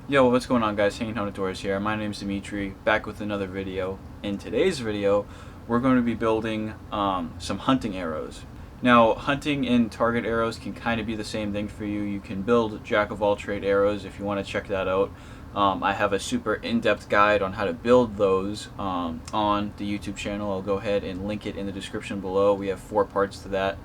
Yo, what's going on, guys? Hanging Outdoors here. My name's Dimitri, back with another video. In today's video, we're going to be building some hunting arrows. Now, hunting and target arrows can kind of be the same thing for you. You can build jack of all trade arrows if you want to check that out. I have a super in-depth guide on how to build those on the YouTube channel. I'll go ahead and link it in the description below. We have 4 parts to that.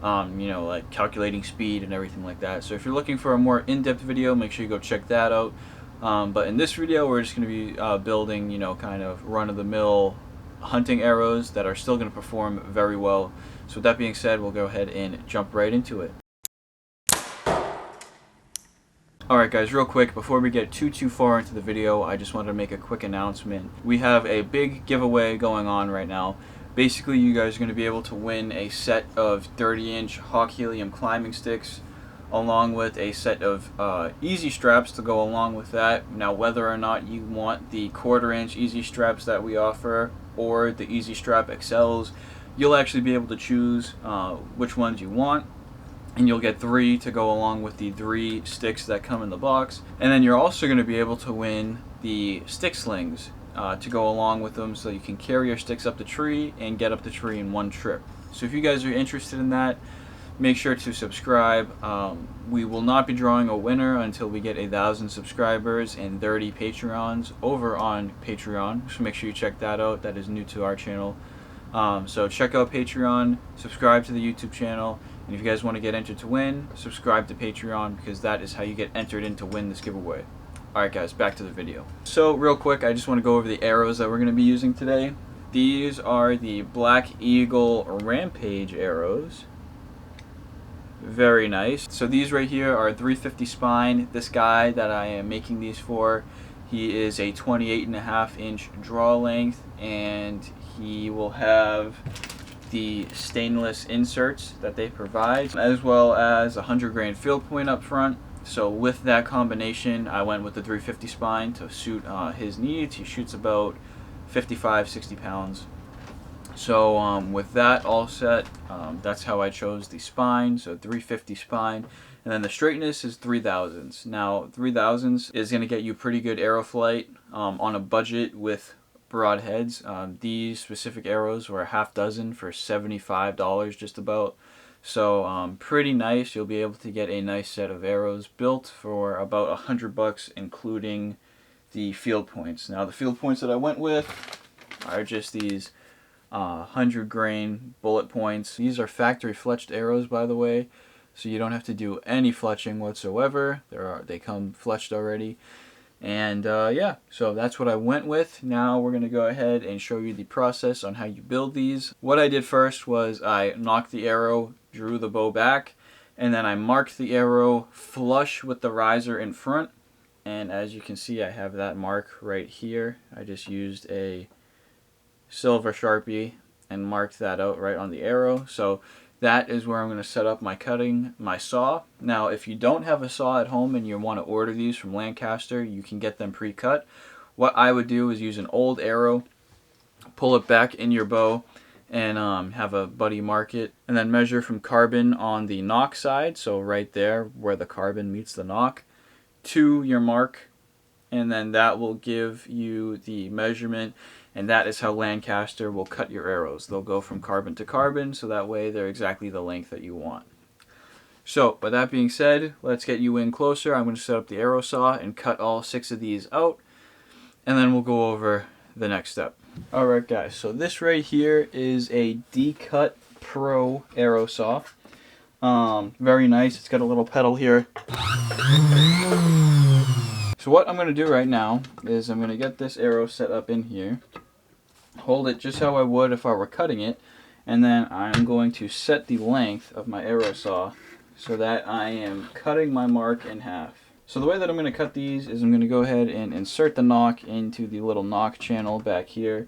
Like calculating speed and everything like that. So if you're looking for a more in-depth video, make sure you go check that out. But in this video, we're just going to be building, kind of run-of-the-mill hunting arrows that are still going to perform very well. So with that being said, we'll go ahead and jump right into it. Alright guys, real quick, before we get too far into the video, I just wanted to make a quick announcement. We have a big giveaway going on right now. Basically, you guys are going to be able to win a set of 30-inch Hawk Helium climbing sticks, along with a set of easy straps to go along with that. Now, whether or not you want the 1/4-inch easy straps that we offer or the easy strap XLs, you'll actually be able to choose which ones you want. And you'll get 3 to go along with the 3 sticks that come in the box. And then you're also going to be able to win the stick slings to go along with them, so you can carry your sticks up the tree and get up the tree in one trip. So if you guys are interested in that, make sure to subscribe. We will not be drawing a winner until we get 1,000 subscribers and 30 Patreons over on Patreon. So make sure you check that out. That is new to our channel. So check out Patreon, subscribe to the YouTube channel, and if you guys want to get entered to win, subscribe to Patreon, because that is how you get entered in to win this giveaway. Alright guys, back to the video. So real quick, I just want to go over the arrows that we're going to be using today. These are the Black Eagle Rampage arrows. Very nice. So these right here are 350 spine. This guy that I am making these for, he is a 28.5-inch draw length, and he will have the stainless inserts that they provide, as well as a 100-grain field point up front. So with that combination, I went with the 350 spine to suit his needs. He shoots about 55-60 pounds. So with that all set, that's how I chose the spine. So 350 spine, and then the straightness is 3/1000. Now 3/1000 is going to get you pretty good arrow flight on a budget with broadheads. These specific arrows were a half dozen for $75 just about. So pretty nice. You'll be able to get a nice set of arrows built for about $100, including the field points. Now the field points that I went with are just these 100-grain bullet points. These are factory fletched arrows, by the way, so you don't have to do any fletching whatsoever. They come fletched already. And yeah, so that's what I went with. Now we're going to go ahead and show you the process on how you build these. What I did first was I knocked the arrow, drew the bow back, and then I marked the arrow flush with the riser in front. And as you can see, I have that mark right here. I just used a silver Sharpie and marked that out right on the arrow. So that is where I'm going to set up my saw. Now, if you don't have a saw at home and you want to order these from Lancaster, you can get them pre-cut. What I would do is use an old arrow, pull it back in your bow, and have a buddy mark it, and then measure from carbon on the nock side, so right there where the carbon meets the nock, to your mark, and then that will give you the measurement. And that is how Lancaster will cut your arrows. They'll go from carbon to carbon, so that way they're exactly the length that you want. So, with that being said, let's get you in closer. I'm going to set up the arrow saw and cut all 6 of these out, and then we'll go over the next step. Alright guys, so this right here is a D-Cut Pro arrow saw. Very nice. It's got a little pedal here. So what I'm going to do right now is I'm going to get this arrow set up in here. Hold it just how I would if I were cutting it, and then I'm going to set the length of my arrow saw so that I am cutting my mark in half. So the way that I'm going to cut these is I'm going to go ahead and insert the nock into the little nock channel back here,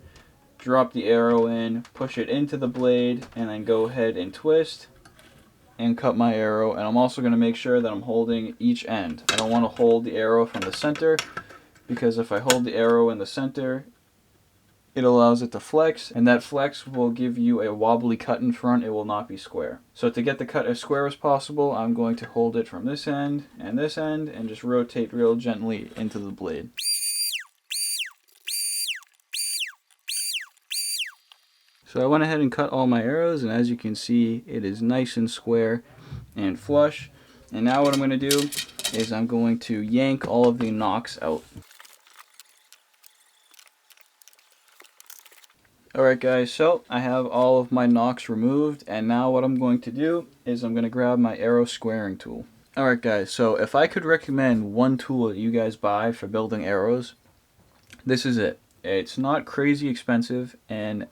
drop the arrow in, push it into the blade, and then go ahead and twist and cut my arrow. And I'm also going to make sure that I'm holding each end. I don't want to hold the arrow from the center, because if I hold the arrow in the center, it allows it to flex, and that flex will give you a wobbly cut in front. It will not be square. So to get the cut as square as possible, I'm going to hold it from this end and just rotate real gently into the blade. So I went ahead and cut all my arrows, and as you can see, it is nice and square and flush. And now what I'm going to do is I'm going to yank all of the nocks out. Alright guys, so I have all of my nocks removed, and now what I'm going to do is I'm going to grab my arrow squaring tool. Alright guys, so if I could recommend one tool that you guys buy for building arrows, this is it. It's not crazy expensive, and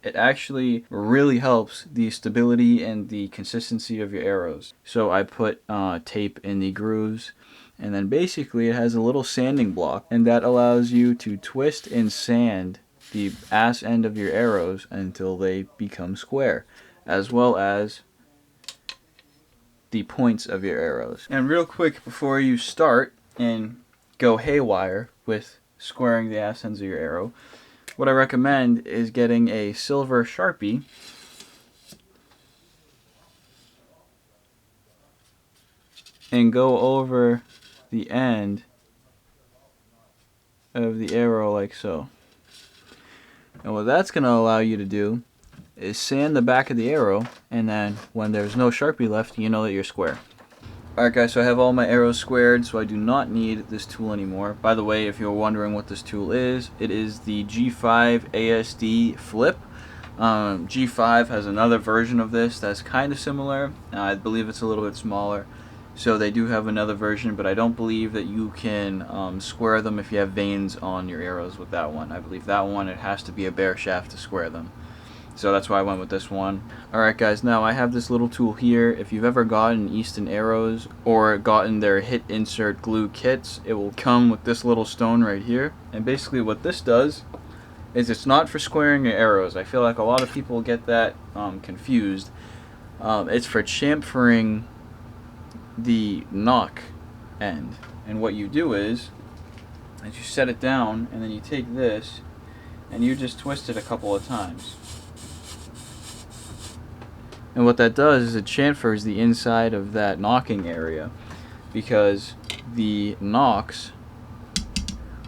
it actually really helps the stability and the consistency of your arrows. So I put tape in the grooves, and then basically it has a little sanding block, and that allows you to twist and sand the ass end of your arrows until they become square, as well as the points of your arrows. And real quick before you start and go haywire with squaring the ass ends of your arrow, what I recommend is getting a silver Sharpie and go over the end of the arrow like so. And what that's going to allow you to do is sand the back of the arrow, and then when there's no Sharpie left, you know that you're square. Alright guys, so I have all my arrows squared, so I do not need this tool anymore. By the way, if you're wondering what this tool is, it is the G5 ASD Flip. G5 has another version of this that's kind of similar. I believe it's a little bit smaller. So they do have another version, but I don't believe that you can square them if you have veins on your arrows with that one. I believe that one, it has to be a bare shaft to square them. So that's why I went with this one. Alright guys, now I have this little tool here. If you've ever gotten Easton Arrows or gotten their hit insert glue kits, it will come with this little stone right here. And basically what this does is it's not for squaring your arrows. I feel like a lot of people get that confused. It's for chamfering the nock end. And what you do is you set it down, and then you take this and you just twist it a couple of times. And what that does is it chamfers the inside of that nocking area, because the nocks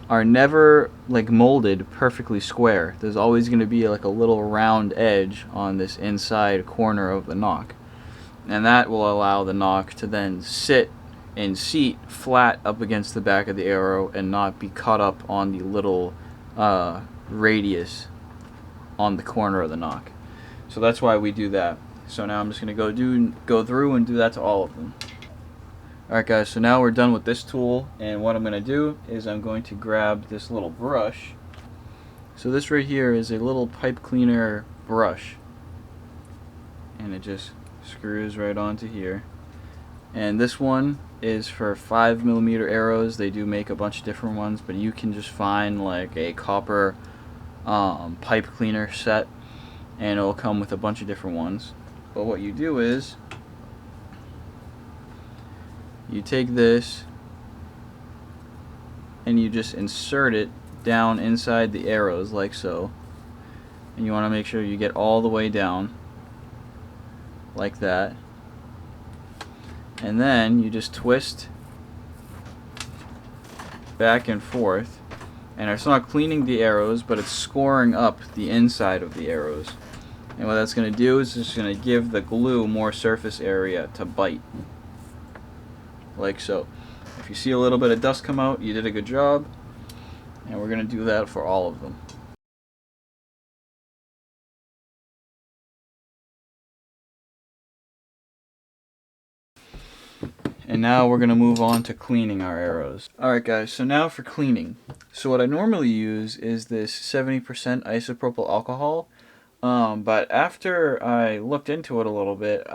are never like molded perfectly square. There's always going to be like a little round edge on this inside corner of the nock, and that will allow the nock to then sit and seat flat up against the back of the arrow and not be caught up on the little radius on the corner of the nock. So that's why we do that. So now I'm just going to go through and do that to all of them. Alright guys, so now we're done with this tool, and what I'm going to do is I'm going to grab this little brush. So this right here is a little pipe cleaner brush, and it just screws right onto here. And this one is for 5mm arrows. They do make a bunch of different ones, but you can just find like a copper pipe cleaner set, and it will come with a bunch of different ones. But what you do is you take this and you just insert it down inside the arrows like so, and you want to make sure you get all the way down like that, and then you just twist back and forth, and it's not cleaning the arrows, but it's scoring up the inside of the arrows. And what that's going to do is it's going to give the glue more surface area to bite, like so. If you see a little bit of dust come out, you did a good job, and we're going to do that for all of them. And now we're going to move on to cleaning our arrows. Alright guys, so now for cleaning. So what I normally use is this 70% isopropyl alcohol. But after I looked into it a little bit,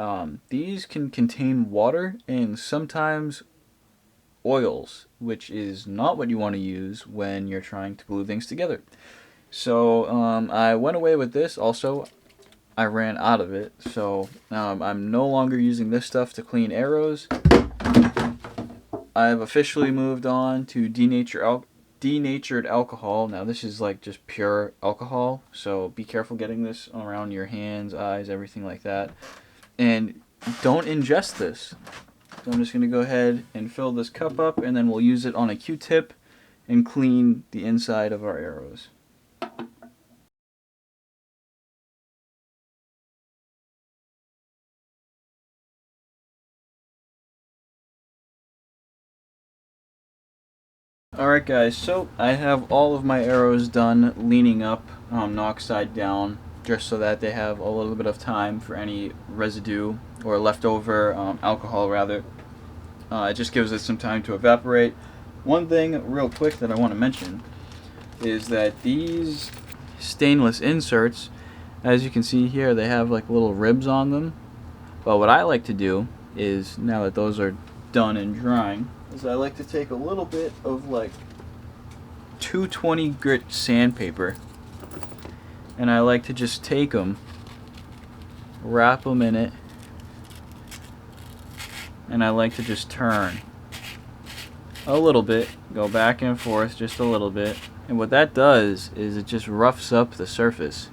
these can contain water and sometimes oils, which is not what you want to use when you're trying to glue things together. So I went away with this. Also, I ran out of it, so I'm no longer using this stuff to clean arrows. I've officially moved on to denatured alcohol. Now this is like just pure alcohol, so be careful getting this around your hands, eyes, everything like that. And don't ingest this. So I'm just going to go ahead and fill this cup up, and then we'll use it on a Q-tip and clean the inside of our arrows. Alright guys, so I have all of my arrows done leaning up, knock side down, just so that they have a little bit of time for any residue or leftover alcohol rather. It just gives it some time to evaporate. One thing real quick that I want to mention is that these stainless inserts, as you can see here, they have like little ribs on them. But what I like to do is, now that those are done and drying, is I like to take a little bit of like 220 grit sandpaper, and I like to just take them, wrap them in it, and I like to just turn a little bit, go back and forth just a little bit, and what that does is it just roughs up the surface,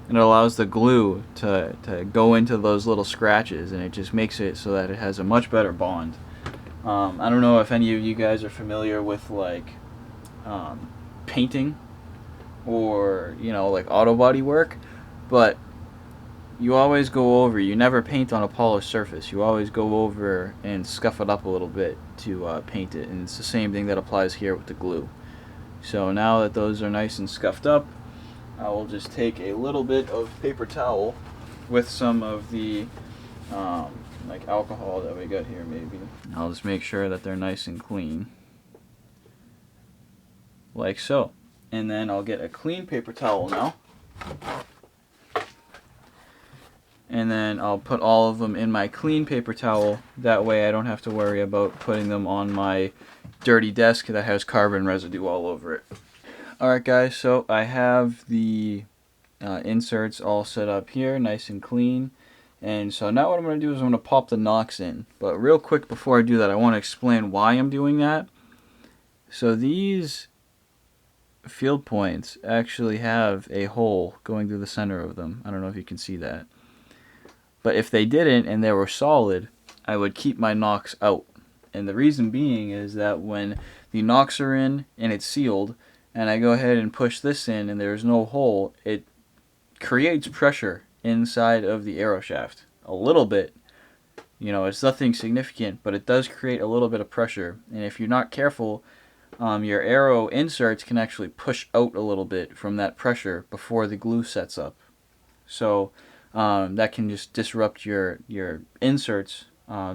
and it allows the glue to go into those little scratches, and it just makes it so that it has a much better bond. I don't know if any of you guys are familiar with like painting or, you know, like auto body work, but you always go over, you never paint on a polished surface, you always go over and scuff it up a little bit to paint it, and it's the same thing that applies here with the glue. So now that those are nice and scuffed up, I will just take a little bit of paper towel with some of the like alcohol that we got here maybe. I'll just make sure that they're nice and clean, like so. And then I'll get a clean paper towel now, and then I'll put all of them in my clean paper towel. That way I don't have to worry about putting them on my dirty desk that has carbon residue all over it. Alright guys, so I have the inserts all set up here, nice and clean. And so now what I'm going to do is I'm going to pop the nocks in. But real quick before I do that, I want to explain why I'm doing that. So these field points actually have a hole going through the center of them. I don't know if you can see that. But if they didn't and they were solid, I would keep my nocks out. And the reason being is that when the nocks are in and it's sealed, and I go ahead and push this in and there's no hole, it creates pressure inside of the arrow shaft. A little bit. You know, it's nothing significant, but it does create a little bit of pressure. And if you're not careful, your arrow inserts can actually push out a little bit from that pressure before the glue sets up. So that can just disrupt your inserts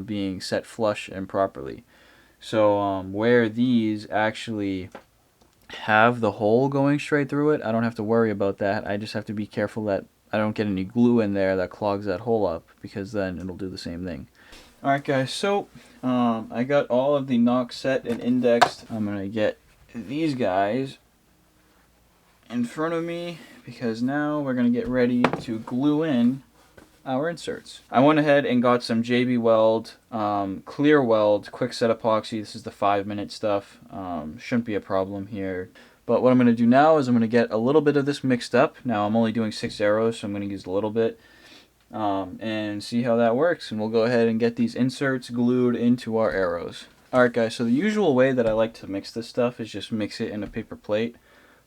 being set flush and properly. So where these actually have the hole going straight through it, I don't have to worry about that. I just have to be careful that I don't get any glue in there that clogs that hole up, because then it'll do the same thing. Alright guys, so I got all of the nocks set and indexed. I'm going to get these guys in front of me, because now we're going to get ready to glue in our inserts. I went ahead and got some JB Weld, Clear Weld, Quick Set Epoxy. This is the 5-minute stuff. Shouldn't be a problem here. But what I'm going to do now is I'm going to get a little bit of this mixed up. Now I'm only doing 6 arrows, so I'm going to use a little bit. And see how that works. And we'll go ahead and get these inserts glued into our arrows. Alright guys, so the usual way that I like to mix this stuff is just mix it in a paper plate.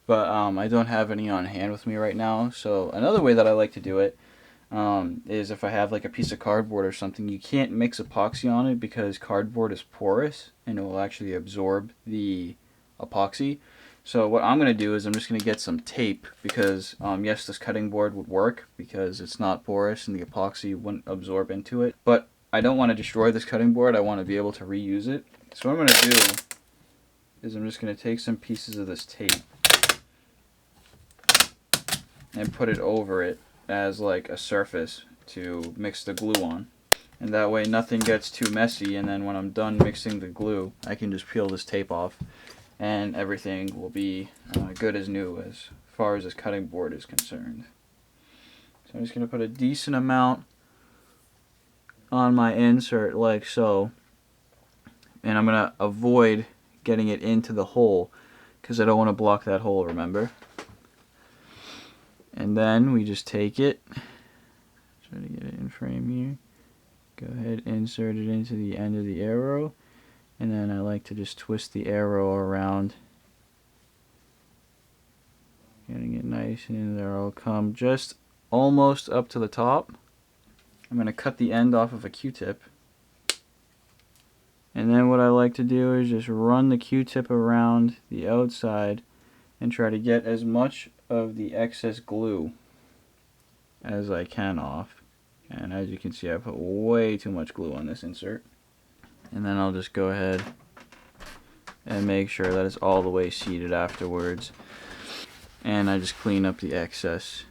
But I don't have any on hand with me right now. So another way that I like to do it is if I have like a piece of cardboard or something. You can't mix epoxy on it because cardboard is porous and it will actually absorb the epoxy. So what I'm going to do is I'm just going to get some tape, because yes, this cutting board would work because it's not porous and the epoxy wouldn't absorb into it. But I don't want to destroy this cutting board. I want to be able to reuse it. So what I'm going to do is I'm just going to take some pieces of this tape and put it over it as like a surface to mix the glue on. And that way nothing gets too messy, and then when I'm done mixing the glue, I can just peel this tape off and everything will be good as new as far as this cutting board is concerned. So I'm just going to put a decent amount on my insert like so, and I'm going to avoid getting it into the hole. because I don't want to block that hole, remember? And then we just take it, try to get it in frame here, go ahead, insert it into the end of the arrow, and then I like to just twist the arrow around, getting it nice and in there. I'll come just almost up to the top. I'm going to cut the end off of a Q-tip. And then what I like to do is just run the Q-tip around the outside and try to get as much of the excess glue as I can off. And as you can see, I put way too much glue on this insert. And then I'll just go ahead and make sure that it's all the way seated afterwards. And I just clean up the excess.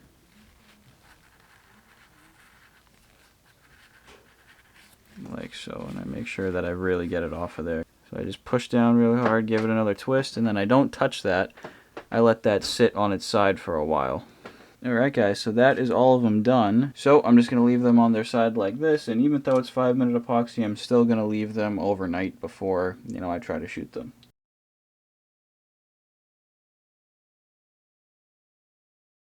Like so, and I make sure that I really get it off of there. So I just push down really hard, give it another twist, and then I don't touch that. I let that sit on its side for a while. Alright guys, so that is all of them done. So I'm just going to leave them on their side like this, and even though it's 5-minute epoxy, I'm still going to leave them overnight before, I try to shoot them.